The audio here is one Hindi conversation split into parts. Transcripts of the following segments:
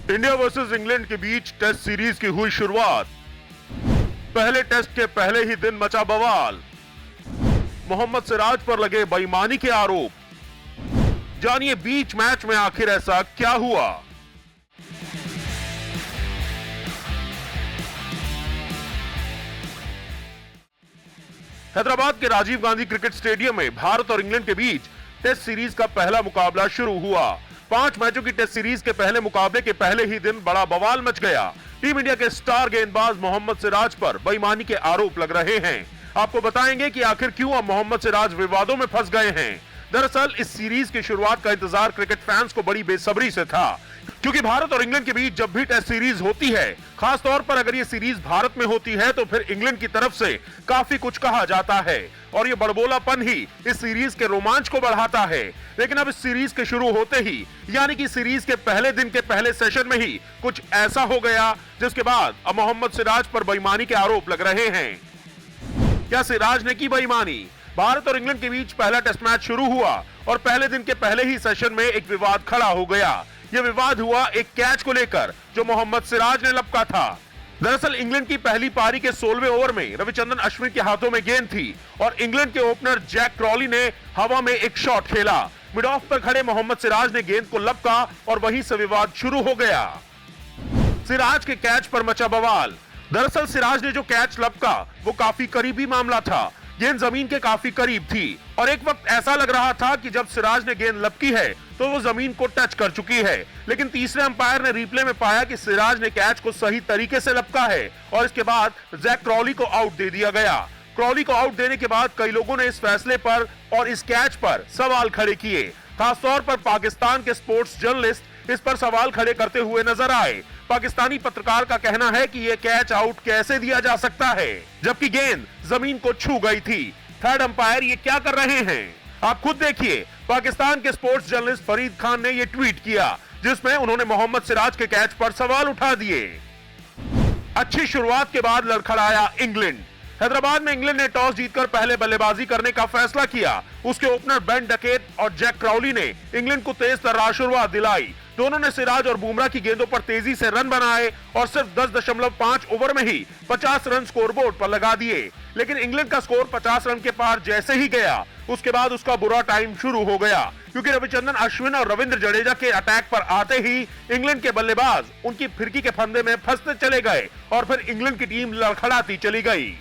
इंडिया वर्सेस इंग्लैंड के बीच टेस्ट सीरीज की हुई शुरुआत। पहले टेस्ट के पहले ही दिन मचा बवाल। मोहम्मद सिराज पर लगे बेईमानी के आरोप। जानिए बीच मैच में आखिर ऐसा क्या हुआ। हैदराबाद के राजीव गांधी क्रिकेट स्टेडियम में भारत और इंग्लैंड के बीच टेस्ट सीरीज का पहला मुकाबला शुरू हुआ। 5 मैचों की टेस्ट सीरीज के पहले मुकाबले के पहले ही दिन बड़ा बवाल मच गया। टीम इंडिया के स्टार गेंदबाज मोहम्मद सिराज पर बेईमानी के आरोप लग रहे हैं। आपको बताएंगे कि आखिर क्यों अब मोहम्मद सिराज विवादों में फंस गए हैं। दरअसल इस सीरीज की शुरुआत का इंतजार क्रिकेट फैंस को बड़ी बेसब्री से था, क्योंकि भारत और इंग्लैंड के बीच जब भी टेस्ट सीरीज होती है, खास तौर पर अगर ये सीरीज भारत में होती है, तो फिर इंग्लैंड की तरफ से काफी कुछ कहा जाता है और ये बड़बोलापन ही इस सीरीज के रोमांच को बढ़ाता है। लेकिन अब इस सीरीज के शुरू होते ही, यानी कि सीरीज के पहले दिन के पहले सेशन में ही कुछ ऐसा हो गया जिसके बाद अब मोहम्मद सिराज पर बेईमानी के आरोप लग रहे हैं। क्या सिराज ने की बेईमानी? भारत और इंग्लैंड के बीच पहला टेस्ट मैच शुरू हुआ और पहले दिन के पहले ही सेशन में एक विवाद खड़ा हो गया। यह विवाद हुआ एक कैच को लेकर जो मोहम्मद सिराज ने लपका था। दरअसल इंग्लैंड की पहली पारी के 16वें ओवर में रविचंद्रन अश्विन के हाथों में गेंद थी और इंग्लैंड के ओपनर जैक क्रॉली ने हवा में एक शॉट खेला। मिड ऑफ पर खड़े मोहम्मद सिराज ने गेंद को लपका और वहीं से विवाद शुरू हो गया। सिराज के कैच पर मचा बवाल। दरअसल सिराज ने जो कैच लपका वो काफी करीबी मामला था। गेंद जमीन के काफी करीब थी और एक वक्त ऐसा लग रहा था कि जब सिराज ने गेंद लपकी है तो वो जमीन को टच कर चुकी है। लेकिन तीसरे अंपायर ने रिप्ले में पाया कि सिराज ने कैच को सही तरीके से लपका है और इसके बाद जैक क्रॉली को आउट दे दिया गया। क्रॉली को आउट देने के बाद कई लोगों ने इस फैसले पर और इस कैच पर सवाल खड़े किए। खासतौर पर पाकिस्तान के स्पोर्ट्स जर्नलिस्ट इस पर सवाल खड़े करते हुए नजर आए। पाकिस्तानी पत्रकार का कहना है कि यह कैच आउट कैसे दिया जा सकता है जबकि गेंद जमीन को छू गई थी। थर्ड अंपायर ये क्या कर रहे हैं, आप खुद देखिए। पाकिस्तान के स्पोर्ट्स जर्नलिस्ट फरीद खान ने यह ट्वीट किया जिसमें उन्होंने मोहम्मद सिराज के कैच पर सवाल उठा दिए। अच्छी शुरुआत के बाद लड़खड़ाया इंग्लैंड। हैदराबाद में इंग्लैंड ने टॉस जीतकर पहले बल्लेबाजी करने का फैसला किया। उसके ओपनर बेन डकेट और जैक क्राउली ने इंग्लैंड को तेज तर्रार शुरुआत दिलाई। दोनों ने सिराज और बुमराह की गेंदों पर तेजी से रन बनाए और सिर्फ 10.5 ओवर में ही 50 रन स्कोरबोर्ड पर लगा दिए। लेकिन इंग्लैंड का स्कोर 50 रन के पार जैसे ही गया, उसके बाद उसका बुरा टाइम शुरू हो गया, क्योंकि रविचंद्रन अश्विन और रविंद्र जडेजा के अटैक पर आते ही इंग्लैंड के बल्लेबाज उनकी फिरकी के फंदे में फंसते चले गए और फिर इंग्लैंड की टीम लड़खड़ाती चली गई।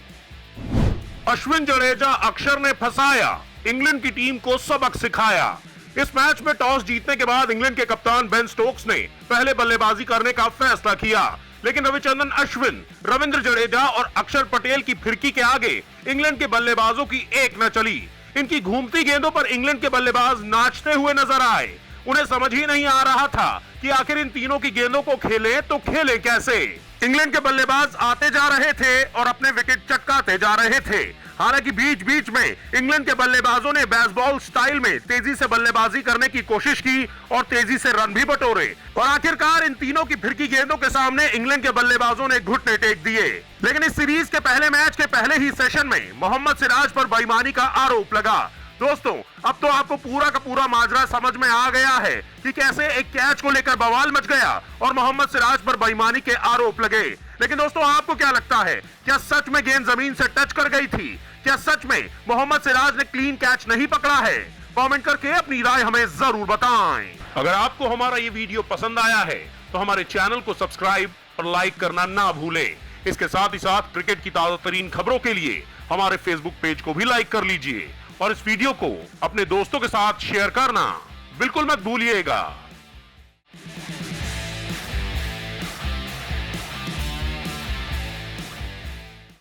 अश्विन, जडेजा, अक्षर ने फंसाया, इंग्लैंड की टीम को सबक सिखाया। इस मैच में टॉस जीतने के बाद इंग्लैंड के कप्तान बेन स्टोक्स ने पहले बल्लेबाजी करने का फैसला किया, लेकिन रविचंद्रन अश्विन, रविंद्र जडेजा और अक्षर पटेल की फिरकी के आगे इंग्लैंड के बल्लेबाजों की एक न चली। इनकी घूमती गेंदों पर इंग्लैंड के बल्लेबाज नाचते हुए नजर आए। उन्हें समझ ही नहीं आ रहा था कि आखिर इन तीनों की गेंदों को खेलें तो खेलें कैसे। इंग्लैंड के बल्लेबाज आते जा रहे थे और अपने विकेट चटकाते जा रहे थे। हालांकि बीच बीच में इंग्लैंड के बल्लेबाजों ने बेसबॉल स्टाइल में तेजी से बल्लेबाजी करने की कोशिश की और तेजी से रन भी बटोरे और आखिरकार इन तीनों की फिरकी गेंदों के सामने इंग्लैंड के बल्लेबाजों ने घुटने टेक दिए। लेकिन इस सीरीज के पहले मैच के पहले ही सेशन में मोहम्मद सिराज पर बेईमानी का आरोप लगा। दोस्तों, अब तो आपको पूरा का पूरा माजरा समझ में आ गया है कि कैसे एक कैच को लेकर बवाल मच गया और मोहम्मद सिराज पर बेईमानी के आरोप लगे। लेकिन दोस्तों, आपको क्या लगता है, क्या सच में गेंद जमीन से टच कर गई थी? क्या सच में मोहम्मद सिराज ने क्लीन कैच नहीं पकड़ा है? कमेंट करके अपनी राय हमें जरूर बताएं। अगर आपको हमारा ये वीडियो पसंद आया है तो हमारे चैनल को सब्सक्राइब और लाइक करना ना भूलें। इसके साथ ही साथ क्रिकेट की ताजा तरीन खबरों के लिए हमारे फेसबुक पेज को भी लाइक कर लीजिए और इस वीडियो को अपने दोस्तों के साथ शेयर करना बिल्कुल मत भूलिएगा।